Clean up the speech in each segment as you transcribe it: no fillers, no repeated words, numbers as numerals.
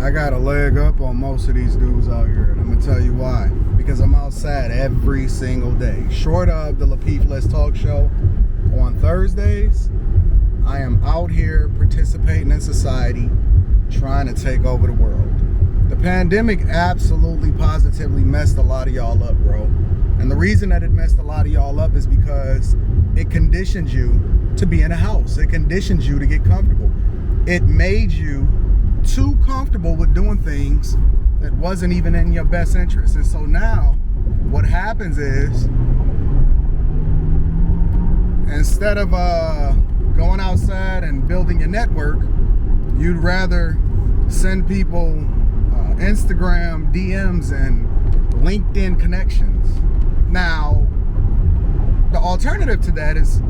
I got a leg up on most of these dudes out here, and I'm gonna tell you why. Because I'm outside every single day. Short of the Lapeef Let's Talk show on Thursdays, I am out here participating in society, trying to take over the world. The pandemic absolutely, positively messed a lot of y'all up, bro. And the reason that it messed a lot of y'all up is because it conditioned you to be in a house. It conditioned you to get comfortable. It made you too comfortable with doing things that wasn't even in your best interest. And so now what happens is, instead of going outside and building your network, you'd rather send people Instagram DMs and LinkedIn connections. Now, the alternative to that is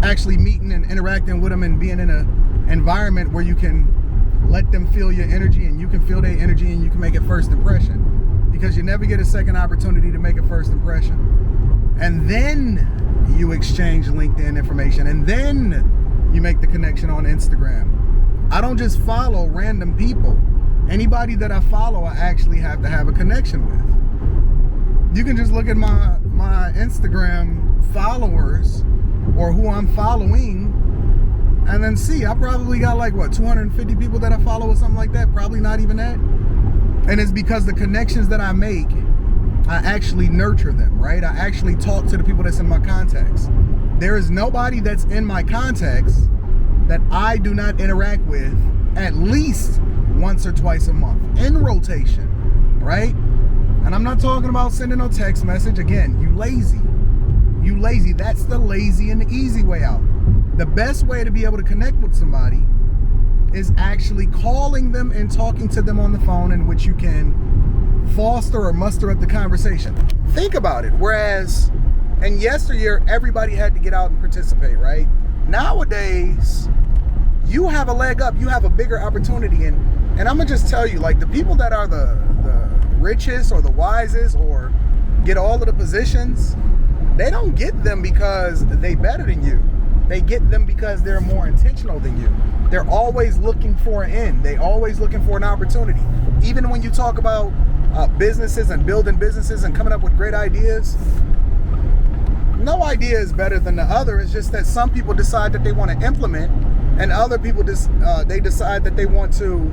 actually meeting and interacting with them and being in an environment where you can let them feel your energy and you can feel their energy and you can make a first impression, because you never get a second opportunity to make a first impression. And then you exchange LinkedIn information, and then you make the connection on Instagram. I don't just follow random people. Anybody that I follow, I actually have to have a connection with. You can just look at my Instagram followers or who I'm following, and then see, I probably got like, what, 250 people that I follow or something like that? Probably not even that. And it's because the connections that I make, I actually nurture them, right? I actually talk to the people that's in my contacts. There is nobody that's in my contacts that I do not interact with at least once or twice a month, in rotation, right? And I'm not talking about sending a text message. Again, you lazy. You lazy. That's the lazy and the easy way out. The best way to be able to connect with somebody is actually calling them and talking to them on the phone, in which you can foster or muster up the conversation. Think about it. Whereas in yesteryear, everybody had to get out and participate, right? Nowadays, you have a leg up. You have a bigger opportunity. And I'm going to just tell you, like, the people that are the richest or the wisest or get all of the positions, they don't get them because they better than you. They get them because they're more intentional than you. They're always looking for an end. They always looking for an opportunity. Even when you talk about businesses and building businesses and coming up with great ideas, no idea is better than the other. It's just that some people decide that they want to implement, and other people they decide that they want to,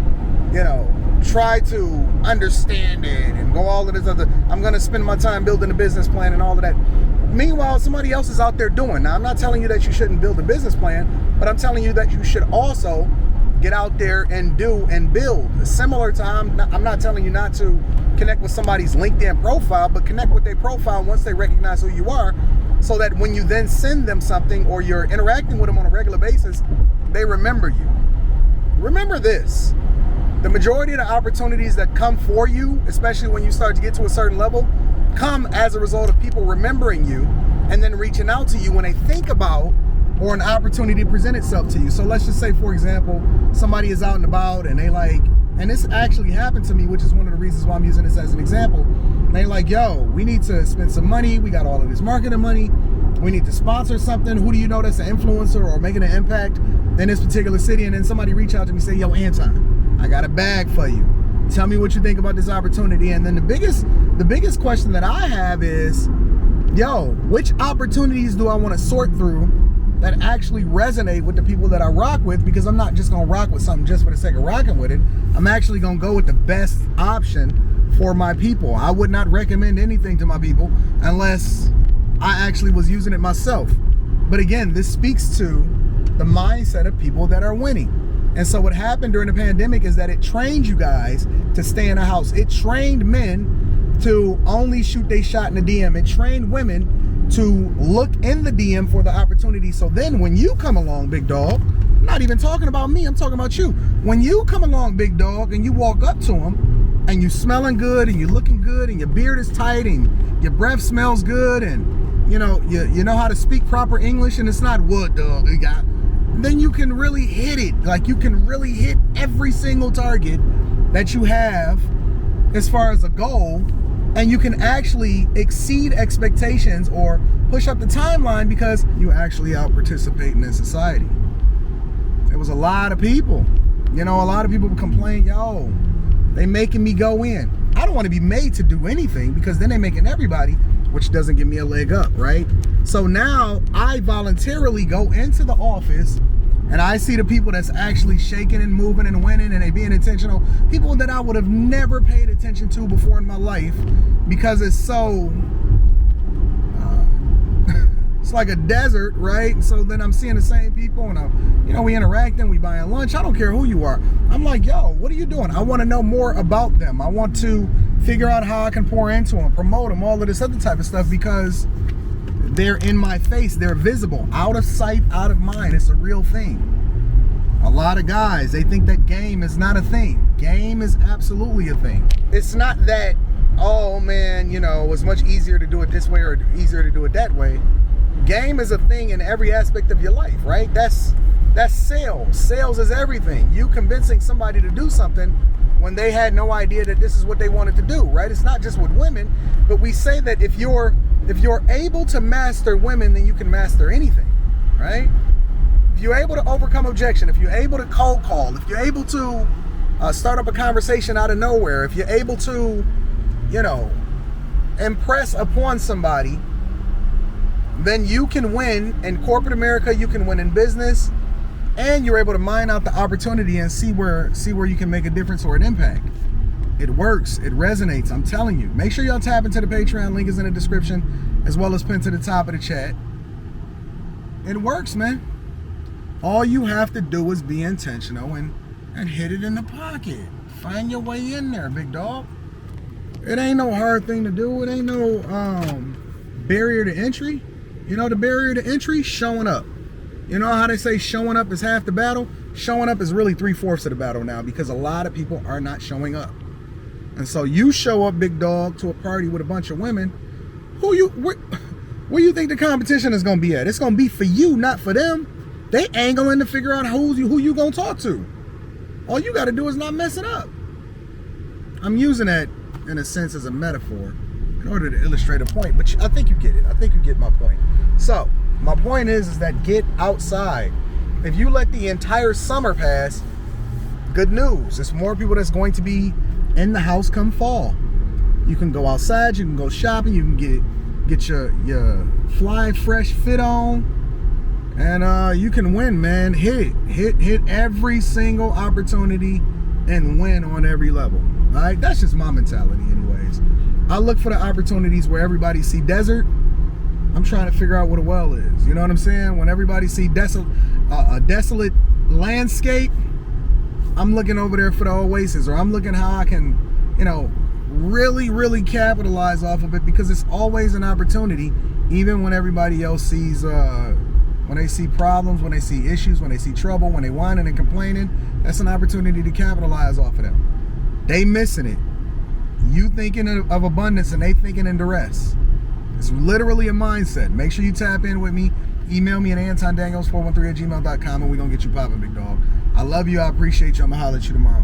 try to understand it and go all of this other. I'm going to spend my time building a business plan and all of that. Meanwhile, somebody else is out there doing. Now, I'm not telling you that you shouldn't build a business plan, but I'm telling you that you should also get out there and do and build. Similar to, I'm not telling you not to connect with somebody's LinkedIn profile, but connect with their profile once they recognize who you are, so that when you then send them something or you're interacting with them on a regular basis, they remember you. Remember this. The majority of the opportunities that come for you, especially when you start to get to a certain level, come as a result of people remembering you and then reaching out to you when they think about or an opportunity to present itself to you. So let's just say, for example, somebody is out and about and they like, and this actually happened to me, which is one of the reasons why I'm using this as an example. They like, yo, we need to spend some money. We got all of this marketing money. We need to sponsor something. Who do you know that's an influencer or making an impact in this particular city? And then somebody reach out to me and say, yo, Anton, I got a bag for you. Tell me what you think about this opportunity. And then the biggest question that I have is, yo, which opportunities do I want to sort through that actually resonate with the people that I rock with? Because I'm not just going to rock with something just for the sake of rocking with it. I'm actually going to go with the best option for my people. I would not recommend anything to my people unless I actually was using it myself. But again, this speaks to the mindset of people that are winning. And so what happened during the pandemic is that it trained you guys to stay in a house. It trained men to only shoot their shot in the DM. It trained women to look in the DM for the opportunity. So then when you come along, big dog, I'm not even talking about me, I'm talking about you. When you come along, big dog, and you walk up to them and you smelling good and you're looking good and your beard is tight and your breath smells good and you know how to speak proper English and it's not what dog you got, then you can really hit it. Like, you can really hit every single target that you have as far as a goal, and you can actually exceed expectations or push up the timeline because you actually out participating in society. There was a lot of people, a lot of people would complain, yo, They making me go in. I don't want to be made to do anything, because then they're making everybody, which doesn't give me a leg up, right? So now I voluntarily go into the office and I see the people that's actually shaking and moving and winning, and they being intentional. People that I would have never paid attention to before in my life, because it's so, it's like a desert, right? And so then I'm seeing the same people, and we interacting, we buying lunch. I don't care who you are. I'm like, yo, what are you doing? I want to know more about them. I want to figure out how I can pour into them, promote them, all of this other type of stuff, because they're in my face, they're visible, out of sight, out of mind. It's a real thing. A lot of guys, they think that game is not a thing. Game is absolutely a thing. It's not that, oh man, it's much easier to do it this way or easier to do it that way. Game is a thing in every aspect of your life, right? That's sales. Sales is everything. You convincing somebody to do something when they had no idea that this is what they wanted to do, right? It's not just with women, but we say that if you're able to master women, then you can master anything, right? If you're able to overcome objection, if you're able to cold call, if you're able to start up a conversation out of nowhere, if you're able to, impress upon somebody, then you can win in corporate America, you can win in business, and you're able to mine out the opportunity and see where you can make a difference or an impact. It works, it resonates, I'm telling you. Make sure y'all tap into the Patreon, link is in the description, as well as pinned to the top of the chat. It works, man. All you have to do is be intentional and hit it in the pocket. Find your way in there, big dog. It ain't no hard thing to do. It ain't no barrier to entry. The barrier to entry, showing up. You know how they say showing up is half the battle? Showing up is really 3/4 of the battle now, because a lot of people are not showing up. And so you show up, big dog, to a party with a bunch of women. Where you think the competition is going to be at? It's going to be for you, not for them. They angling to figure out who you going to talk to. All you got to do is not mess it up. I'm using that, in a sense, as a metaphor in order to illustrate a point, but I think you get it. I think you get my point. So my point is that get outside. If you let the entire summer pass, good news. There's more people that's going to be in the house come fall. You can go outside, you can go shopping, you can get your fly fresh fit on, and you can win, man. Hit every single opportunity and win on every level. All right, that's just my mentality anyways. I look for the opportunities where everybody see desert. I'm trying to figure out what a well is. You know what I'm saying? When everybody see a desolate landscape, I'm looking over there for the oasis, or I'm looking how I can, really, really capitalize off of it, because it's always an opportunity, even when everybody else sees, when they see problems, when they see issues, when they see trouble, when they whining and complaining, that's an opportunity to capitalize off of them. They missing it. You thinking of abundance and they thinking in duress. It's literally a mindset. Make sure you tap in with me. Email me at AntonDaniels413@gmail.com, and we're going to get you popping, big dog. I love you. I appreciate you. I'm going to holler at you tomorrow.